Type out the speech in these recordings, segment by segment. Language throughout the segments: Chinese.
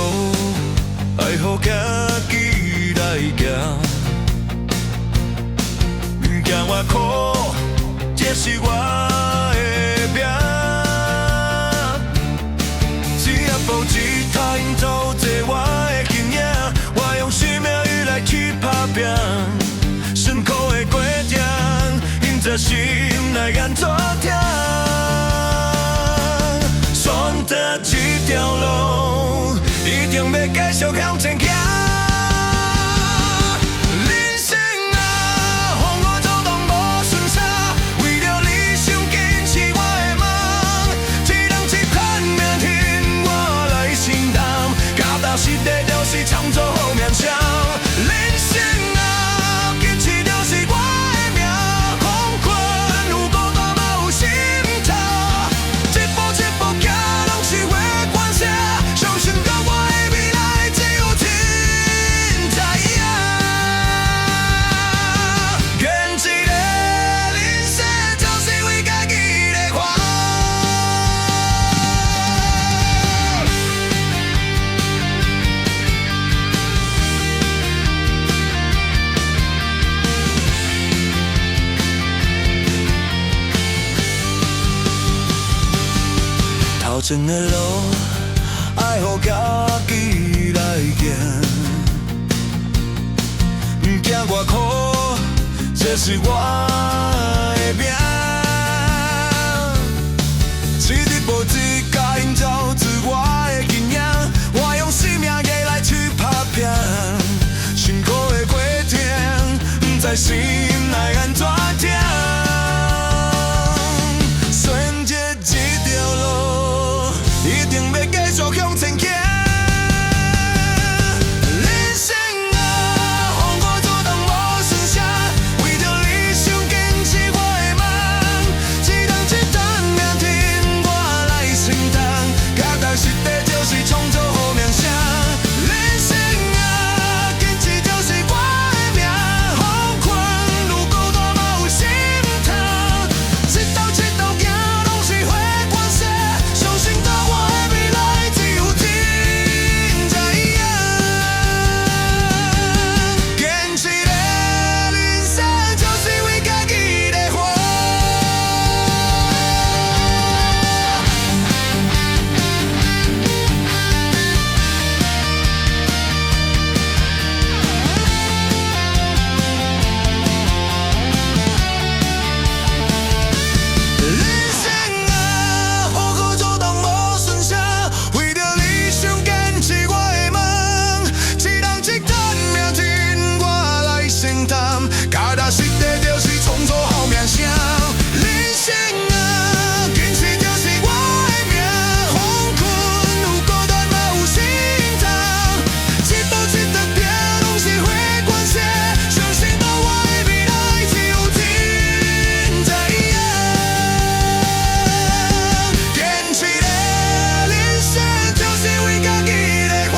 路，爱予家己来行。毋惊我苦，这是我的命。只要无一他因做这我的经验，我用生命与来去打拼。辛苦的过程，因着心来安怎听？选择这条路，一定要继续向前行。人生啊，风雨走动无顺啥，为了理想坚持我的梦，一人一款命听我来承担，脚踏实地就是创造好名声。人生啊，坚持就是我的命，风困有孤单嘛有心痛，一步一步行拢是会关系，相信到我的未来只有天知影。坚持的人生就是为家己在活。头前的路，爱予家己来行。毋惊外苦，这是我的命。一日无一甲因走自我的经验，我用生命硬来去打拼。辛苦的过程，毋知心内安怎听。选择这条路，一定要继续向前行。人生啊，风雨阻挡无顺啥，为着理想坚持我的梦，一人一担命听我来承担，脚踏实地就是创造好名声。人生啊，坚持就是我的命，风困有孤单嘛有心痛，一道一道行拢是会关系，相信到我的未来只有天知影。坚持的人生就是为家己在活。人生啊，风雨阻挡无顺啥，为着理想坚持我的梦，一人一担命听我来承担，脚踏实地就是创造好名声。人生啊，坚持就是我的命，风困有孤单嘛有心痛，一步一步行拢是会关系，相信到我的未来只有天知影。坚持的人生就是为家己在活。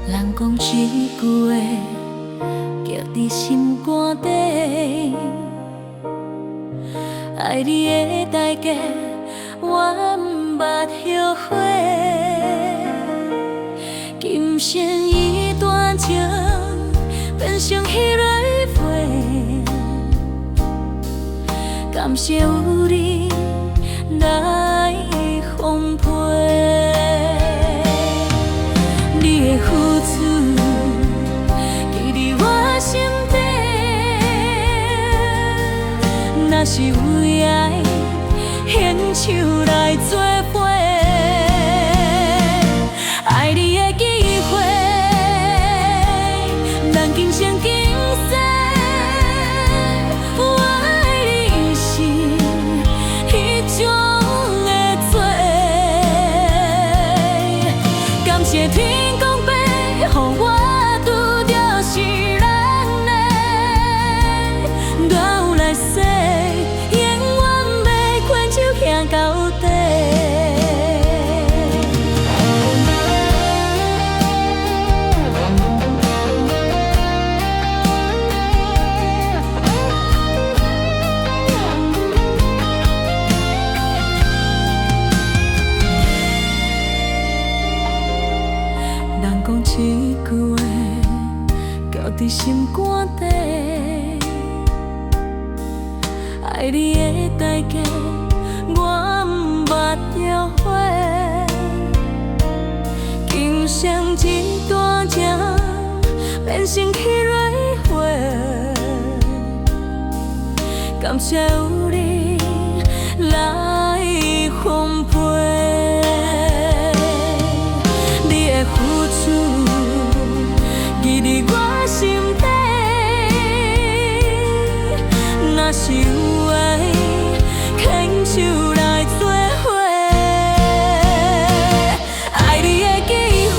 人讲一句话，刻在心肝底。爱你的代价，我毋捌后悔。今生一段情，变成彼蕊花。感谢有你来奉陪。你的付出，记伫我心底。若是为爱献手来作伙，爱你的机会，咱今生今世爱你的代价，我毋捌后悔。今生一段情，变成彼蕊花。感谢有你来奉陪，你的付出记伫我心底。若是有爱，牵手来做伙，爱你的机会，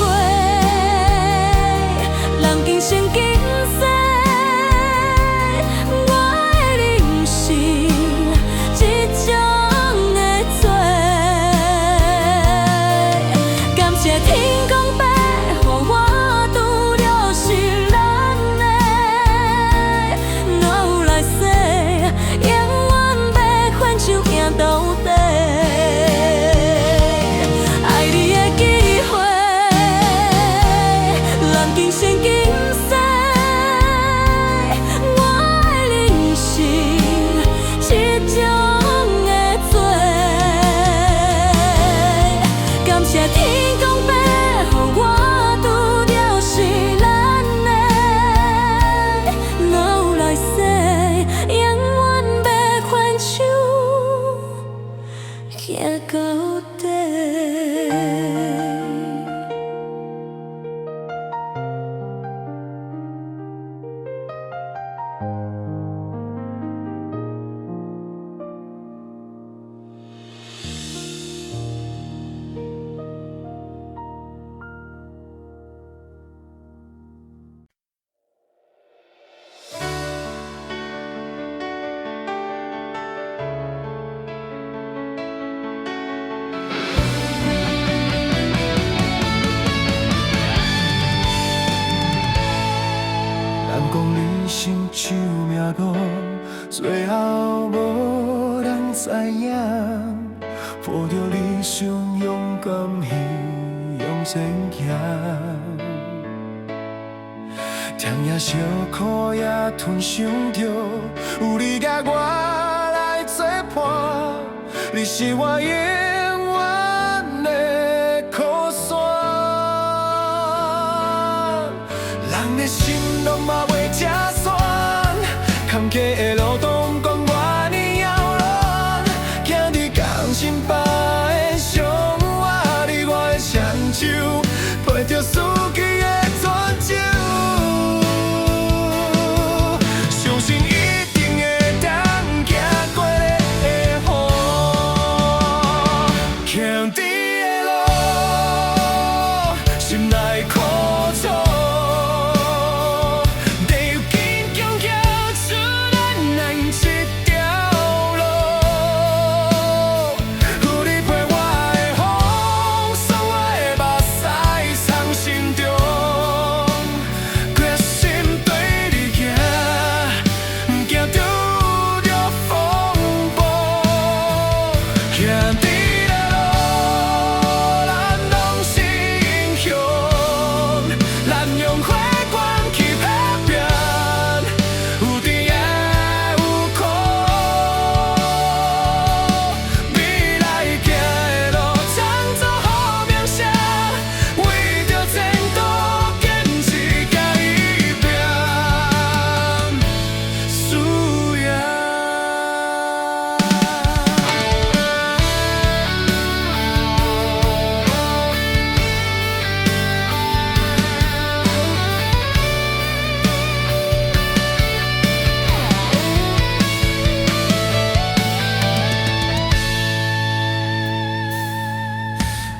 人今生今世，我的人生这种的做，感谢天公伯，予我拄着是咱的，哪有来世？永远要牵手行到底，爱你的机会，咱今生今世，我的人生这种的做，感谢天公伯，予我拄着是咱的，哪有来世？永远要牵手行到底。咱讲人生像命路，最后无人知影。抱着理想，勇敢去往前行。甜也小苦也吞伤着，有你甲我来作伴，你是我永远的靠山。人的心拢嘛袂吃酸，坎坷的路途不管我呢遥远，行伫同心吧的相偎，你我的双手，陪着思记的春秋。相信一定会当行过的雨，行伫的路，心内苦楚。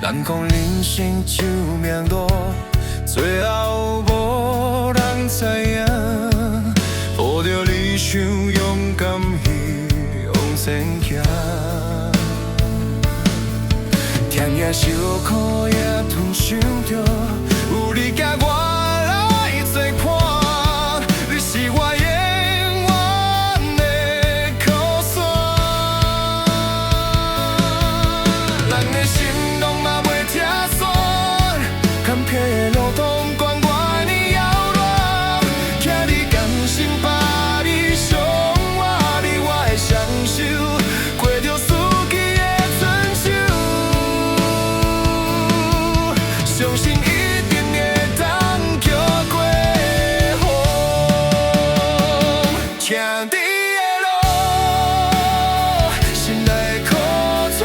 咱讲人生像命路，最后无人知影。抱着理想，勇敢去往前行。甜也小苦也吞伤着，有你甲我来作伴，你是我永远的靠山。咱的心。坎坷的路途不管我呢遥远，徛伫同心吧，你相偎，你我的双手。行伫的路，心内的苦楚，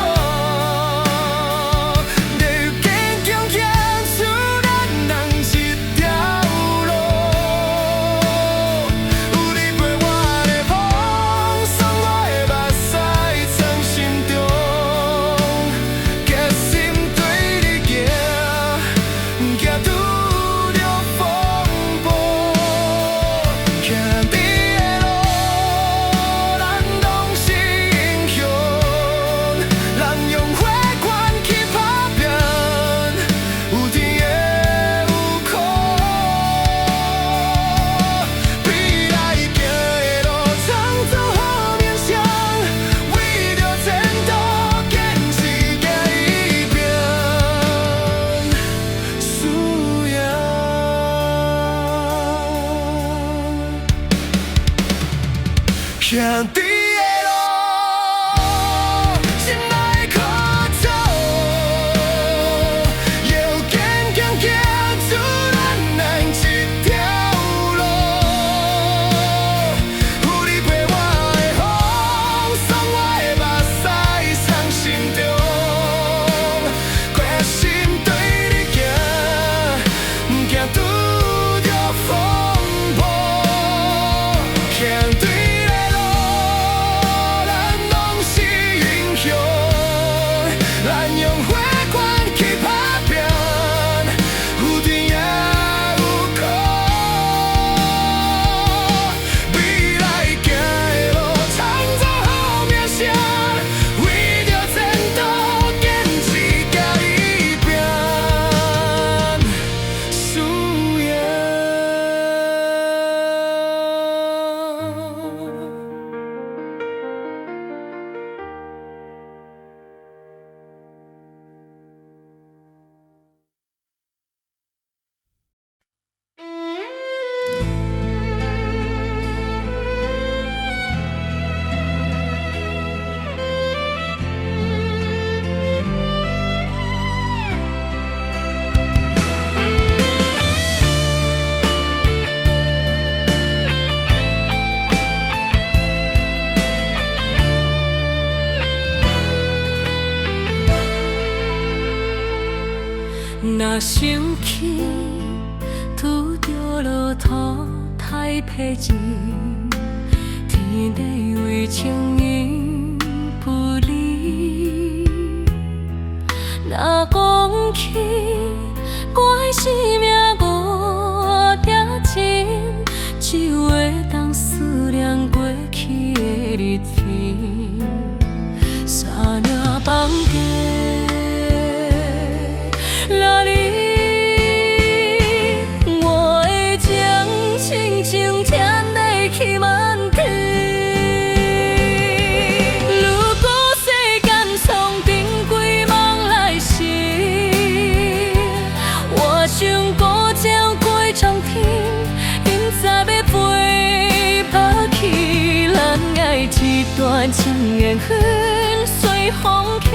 得有坚强行出咱人一条路。有你陪我的风，送我的目屎藏心中，决心对你行，行拄着风暴。行伫的路，咱拢是英雄，咱用血汗去打拼，有甜的有苦。未来行的路，创造好名声，为着前途坚持行一遍，输赢。行伫的路，心内的苦楚，也有坚强行出咱人一条路。有你陪我的风，送我的目屎藏心中，决心对你行，行拄着风暴。行对的路，咱拢是英雄，咱用血汗去打拼，有甜也有苦。未来行的路，创造好名声，为着前途坚持行一遍，输赢。若生气，拄着落土太疲钱，天地为情因不离。若讲起怪生命无定情，只有会当思念过去的日子，三领放假。哪里？我会将亲情牵得去满天。如果世间从顶几梦来时，我想孤鸟过苍天，因早要飞跑去，咱爱一段情缘粉随风起。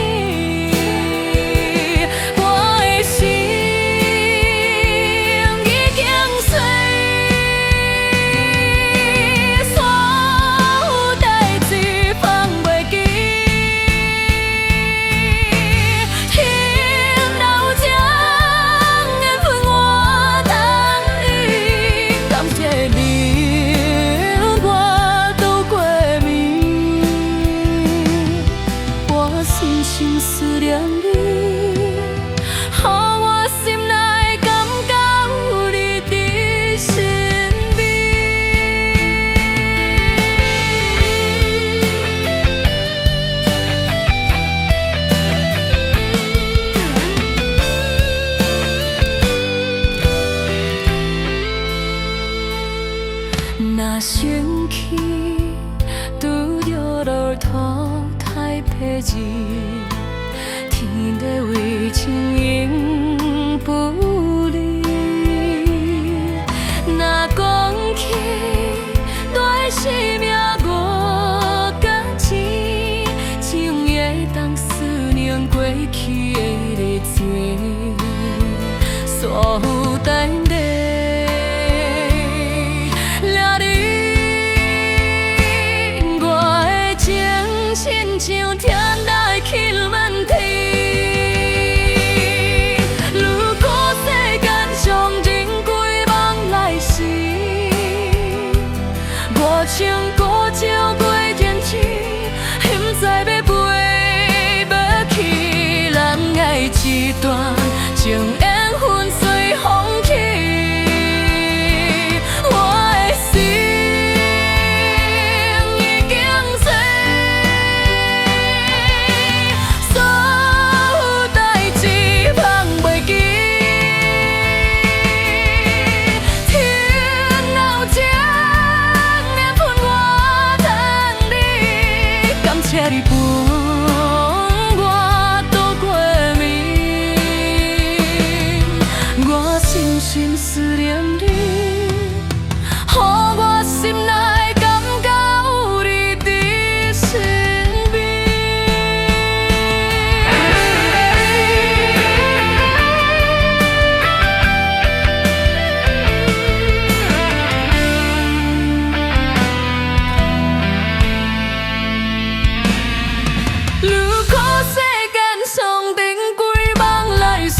若生气，拄着落土太疲钱，天地为情因不离。若讲起大生命无价钱，情会当思念过去的日子，所有代。谢你伴我度过暝，我深深思念你，予我心内感觉有你伫身边。如果世间上顶几梦来时，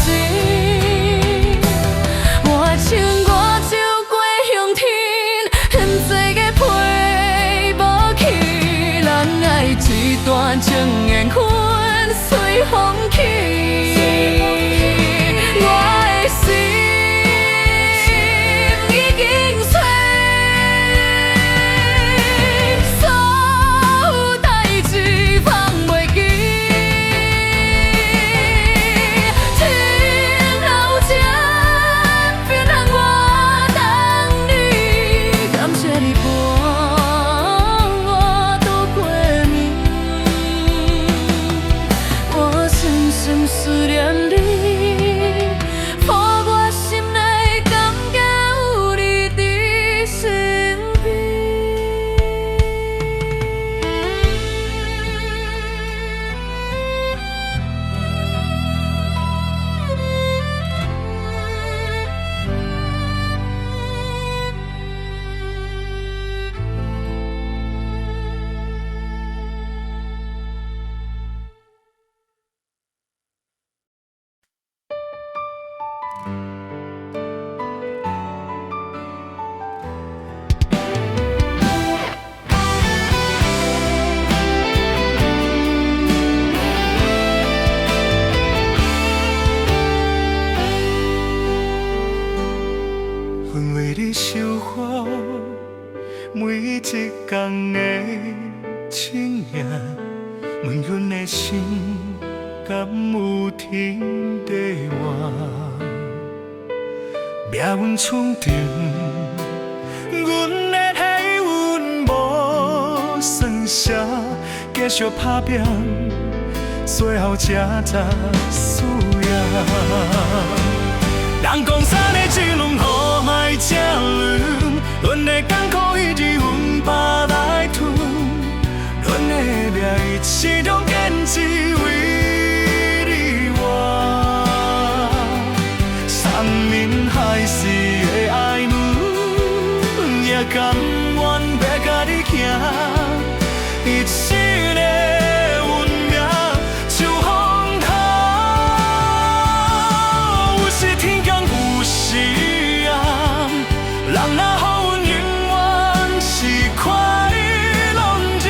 我唱我走过向天，不知个飞无去，咱爱一段情缘分随风去。我的心已经碎，所有代志放袂记。天后这别让我等你，感谢你伴我度过暝，我深深思念你，予我心内感觉有你伫身边。阮为你守护每一天的深夜，问阮的心敢有天地外？命运创定，阮的体运无算啥，继续打拼，最后才知输赢。人讲山的一轮雨海正轮，阮的艰苦一直阮爸来吞，阮的命一始终坚持为你活。山盟海誓的爱慕，也甘愿要甲你行，一生的运命像风涛。有时天公有时暗，人若好运永远是快乐日，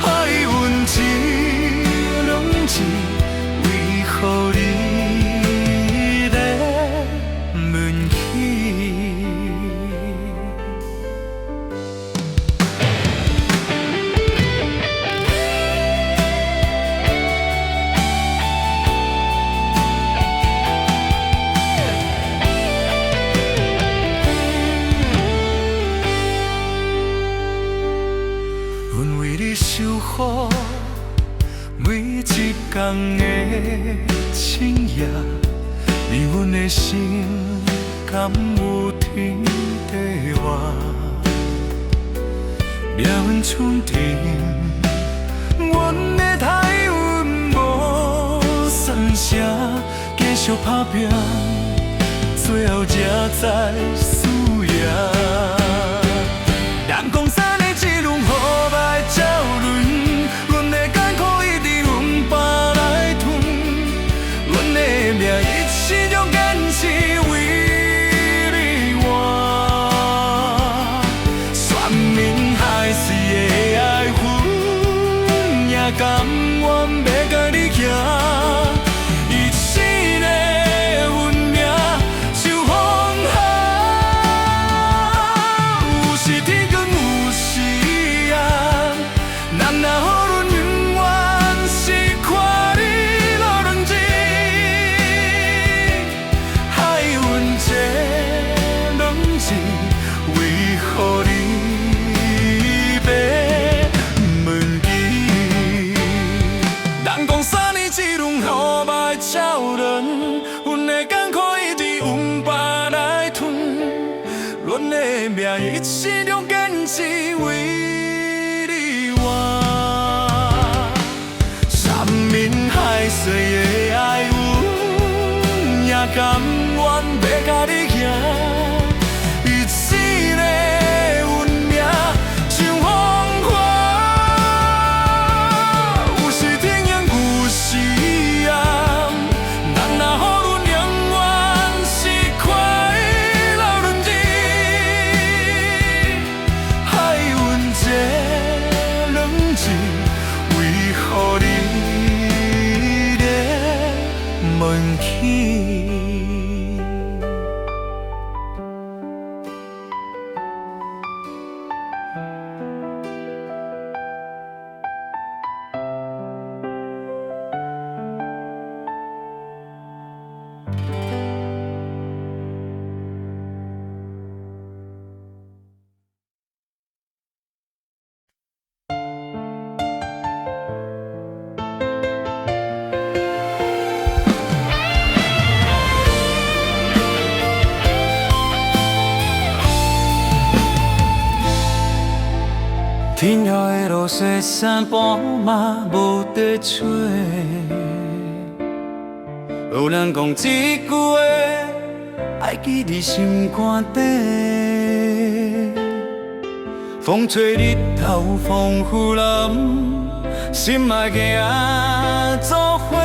爱运一两字，为何你咧问起？阮为你守护每一天的深夜，离阮的心敢有天地外？命运创定，阮的体运无算啥，继续打拼，最后才知输赢。人讲山的一轮雨来照轮，阮的艰苦一直阮爸来吞，阮的命一始终坚持为你活。山盟海誓的爱恨，也甘愿要甲你行，一生的运命像风是为你活。山盟海誓的爱，阮也甘愿要甲你行，一生的运命像风花，有时天阴，有时暗，人若予阮永远是快乐轮回，海阮这冷情，为何你咧问起？天涯的路，雪山坡嘛无地找。有人讲一句话，爱记伫心肝底。风吹日头，风雨淋，心爱行作伙。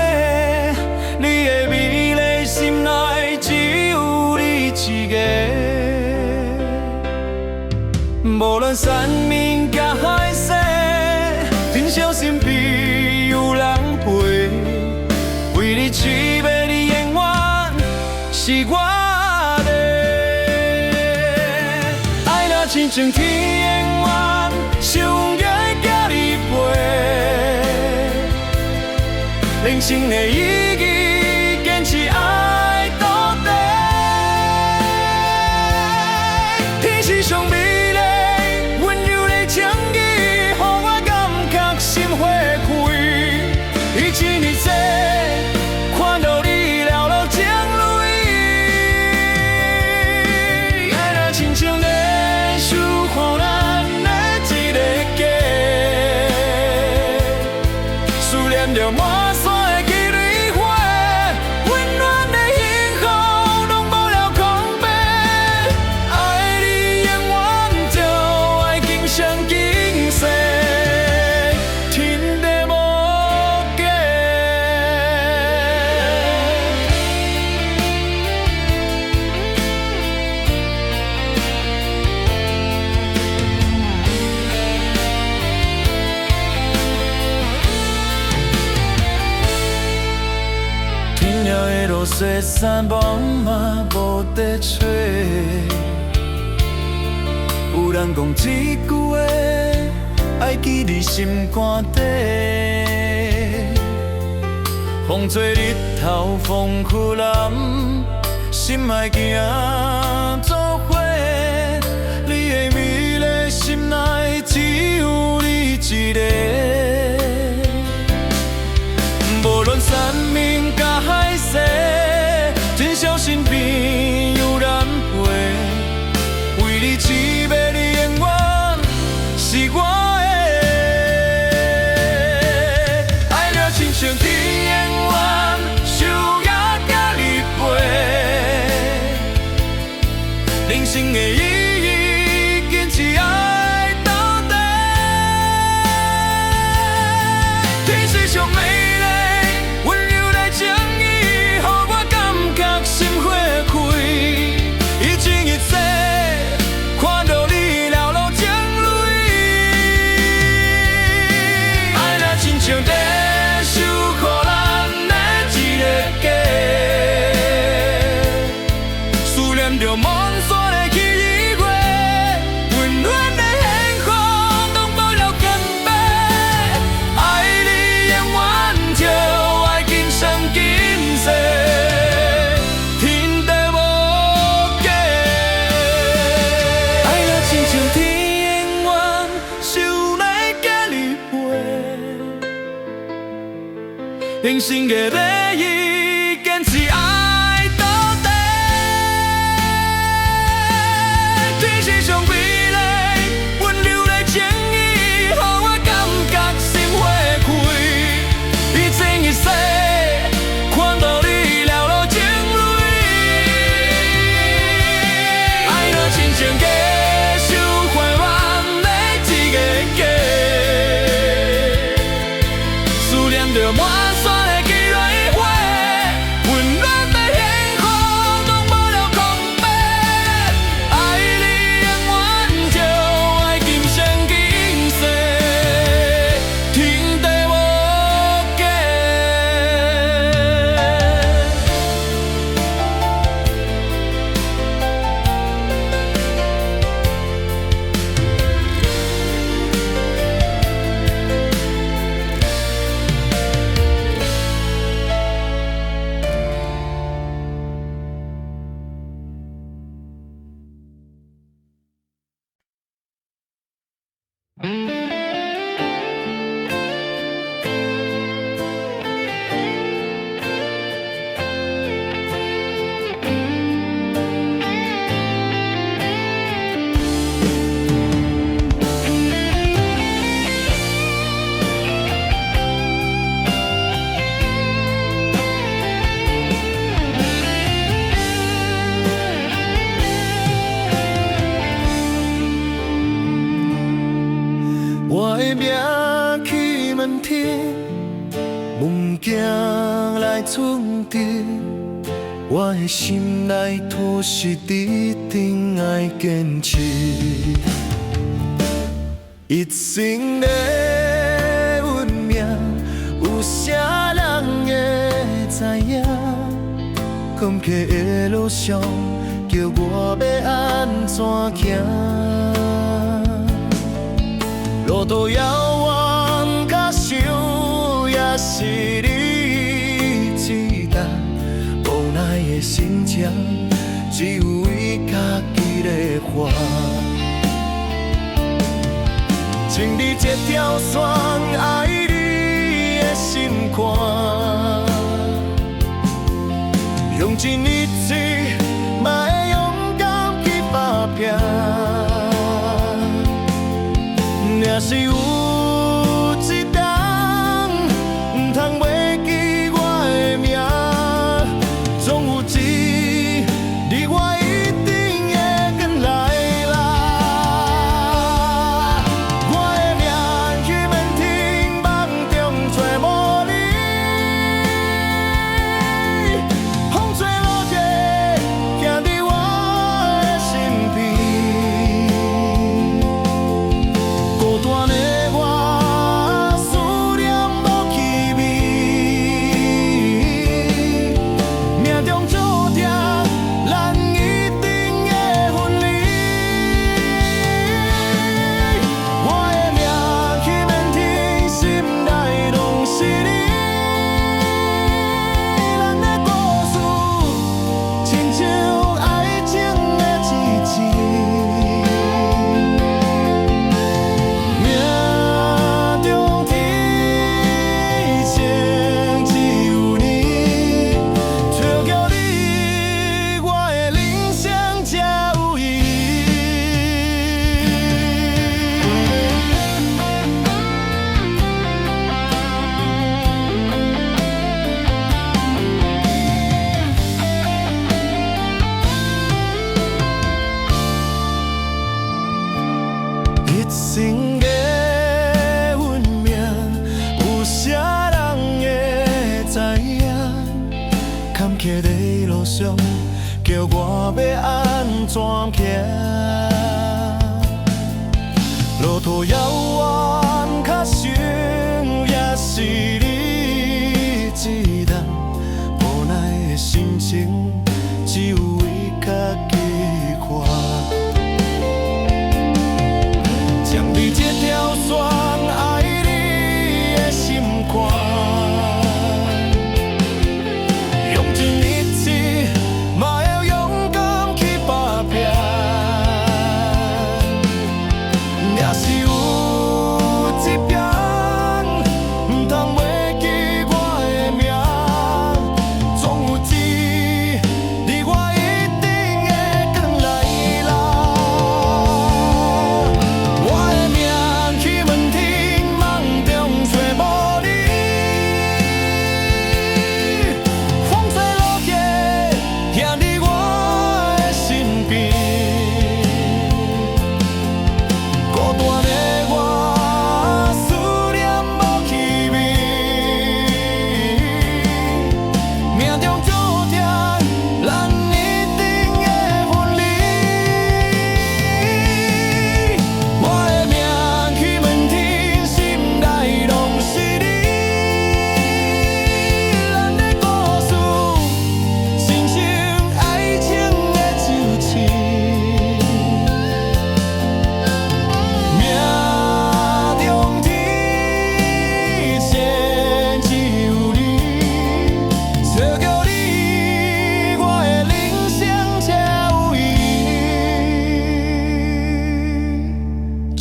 你的美丽心内只有你一个。无论山盟甲海誓，真小心必有人陪。为你痴迷你永远是我的。爱若亲像天永远，想约甲你陪。人生的意义，坚持爱到底。天是上美。雪山茫嘛无地找，有人讲一句话，爱记伫心肝底。风吹日头，风雨淋，心爱行作伙。你的美丽心内只有你一个。无论山盟甲海誓。真小心边有人陪，为你痴迷你永远是我的。爱若亲像天永远，想也甲你陪。人生的意义，坚持爱到底。天是上美丽，温柔来情意。心花开，一情一世，看到你流露情泪。爱若亲像地守护咱的一个家，思念着梦散的气味，温暖的幸福拢无了根本。爱你永远就爱今生今世。人生的意义，坚持爱到底。天是上美丽，温我的名去问天，梦境来寸铁，我的心内吐是一定爱坚持，一生的运命，有啥人会知影？坎坷的路上，叫我要安怎行？路途遥远，较想也是你知道。无奈的心情，只有为家己咧活。情你一条线，爱你的心肝，用尽一切，嘛会勇敢去打拼。若是有一天，唔通袂记我的名，总有一日我一定会返来啦。我的命去免听梦中找无你，风吹落叶，行伫我的身边。孤单的我，思念无气味，命中注定，咱一定会分离。我的命去免听，心内拢是你。咱的故事，亲像爱情的一字。命中天前只有你，找到你，我的人生才有意义。一生的运命，有啥人会知影？坎坷的路上，叫我要安怎行？路途遥远，较想也是你知道。无奈的心情，只有为家己活。将你这条线，爱你的心肝，用尽一切，嘛会勇敢去打拼。若是有一天，唔通袂记我的名，总有一日我一定会返来啦。我的命去问天，梦中找无你，风吹落叶，行伫我的身边。孤单的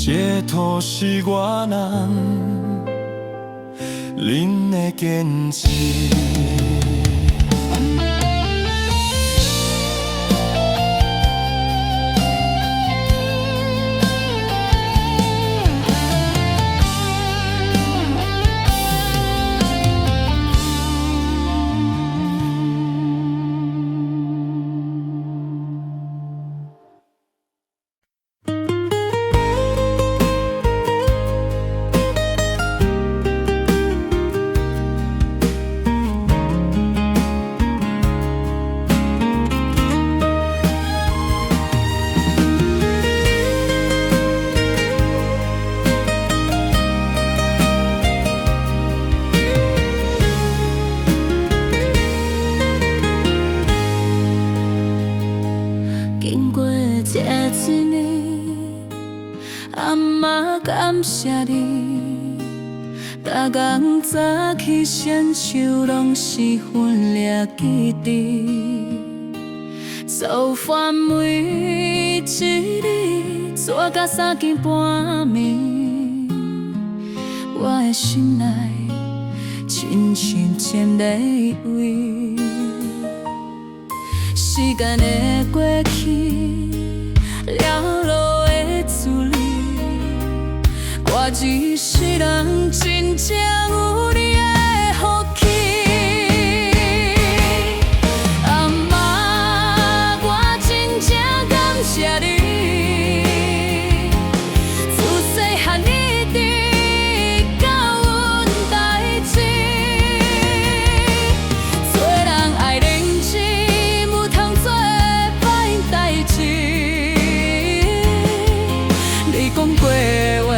这土是我人，恁的坚持。感谢你，逐工早起闪手，拢是分量记忆。做饭每一日，做到3更半暝，我的心内亲像千里位。时间的过去，了路的滋味。我一世人真正有你的福气，阿妈，我真正感谢你，自细汉一直教阮代志，做人爱认真，唔通做歹代志。你讲过话。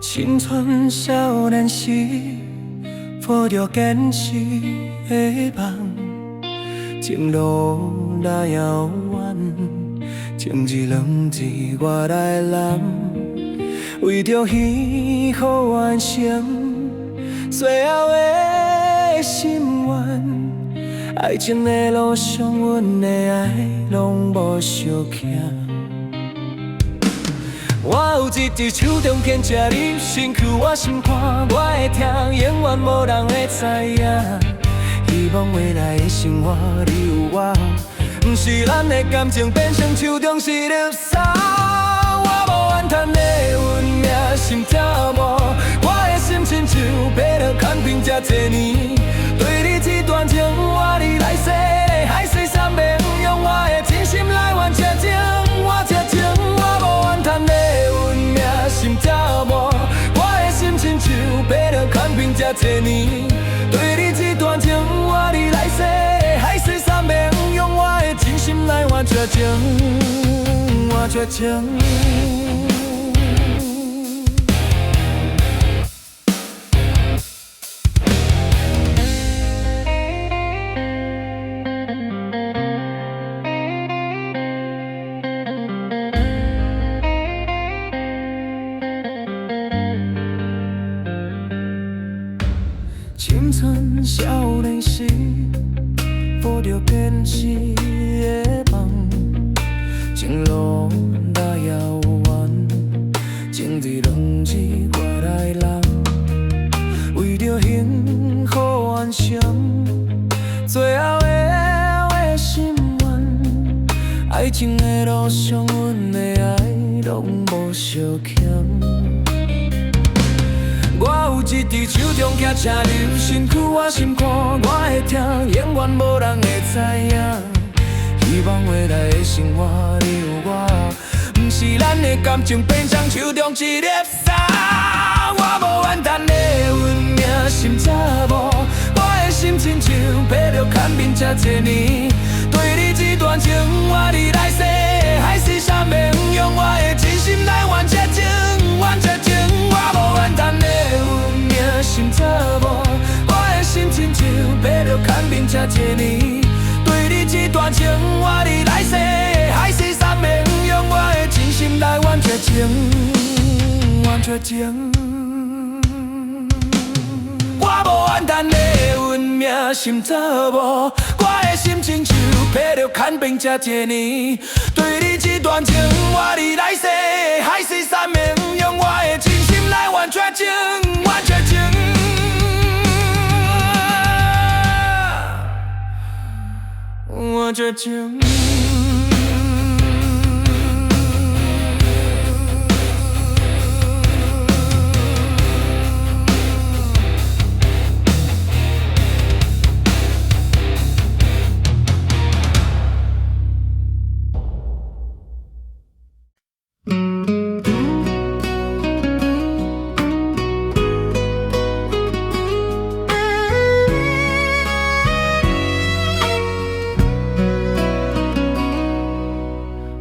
青春少年时，抱着坚持的梦，情路若遥远，情字两字我来揽，为着幸福完成最后的心愿。爱情的路上，阮的爱拢无相欠。我有一支手中牵着你身躯，我心肝，我会听，永远无人会知影。希望未来的生活你有我，不是咱的感情变成手中是粒沙。我无怨叹的运命心照无，我的心亲像爬落空瓶这多年，对你这段情我你来世海誓山盟，用我的真心来换这情，我这情我无怨叹的运命心照无，我的心亲像爬落空瓶这多年，对你这段情我你来世海誓山盟，用我的真心来换这情，换这情。青春少年时，抱着坚持的梦，情路若遥远，情字两字我来揽，为着幸福完成最后的心愿。爱情的路上，阮的爱拢无相欠。我有一支手中牵着你身躯，我心肝，我会听，永远无人会知影。希望未来的生活你有我，不是咱的感情变成手中一粒沙。我无怨叹的运命心照无，我的心亲像爬落空瓶这多年，对你这段情我你来世海誓山盟，用我的真心来换这情，换这情。我无怨叹的运命心照无，我的心亲像爬落空瓶这多年，对你这段情我你来世海誓山盟，用我的真心来换这情，换这情。我无怨叹的运命心照无，我的心亲像爬落空瓶这多年，对你这段情我你来世海誓山盟，用我的真心来换这情，换这情，换这情。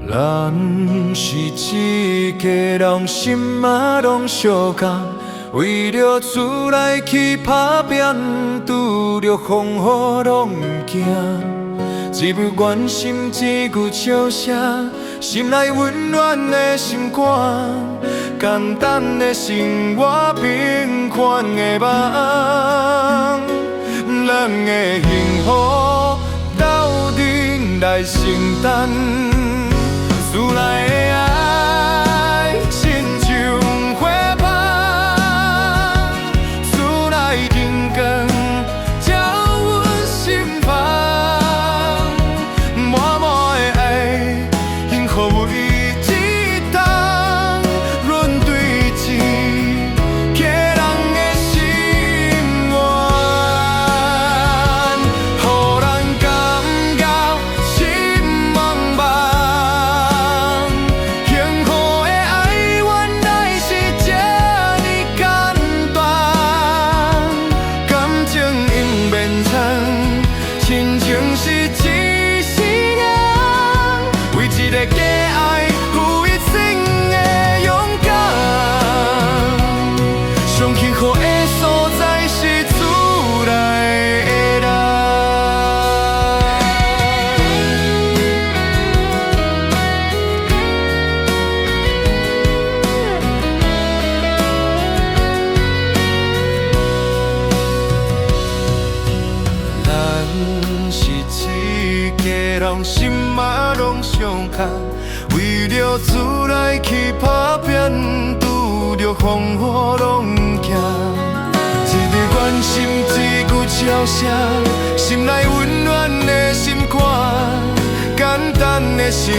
咱是一家人，心啊拢相共，为着厝内去打拼，拄着风雨拢不惊。只为关心一句笑声，心内温暖的心肝，简单的生活，平凡的梦，咱的幸福斗阵来承担。厝内的爱，亲像花香，厝内灯光照阮心房，满满的爱，幸福每一天，润对治客人的心愿，予人感觉心茫茫。幸福的爱原来是这呢简单，感情永绵长，亲像是一世人为一个假爱。心嘛拢相牵。为了厝内去打拼，拄着风雨拢惊。一滴关心，一句笑声，心内温暖的心肝，简单的生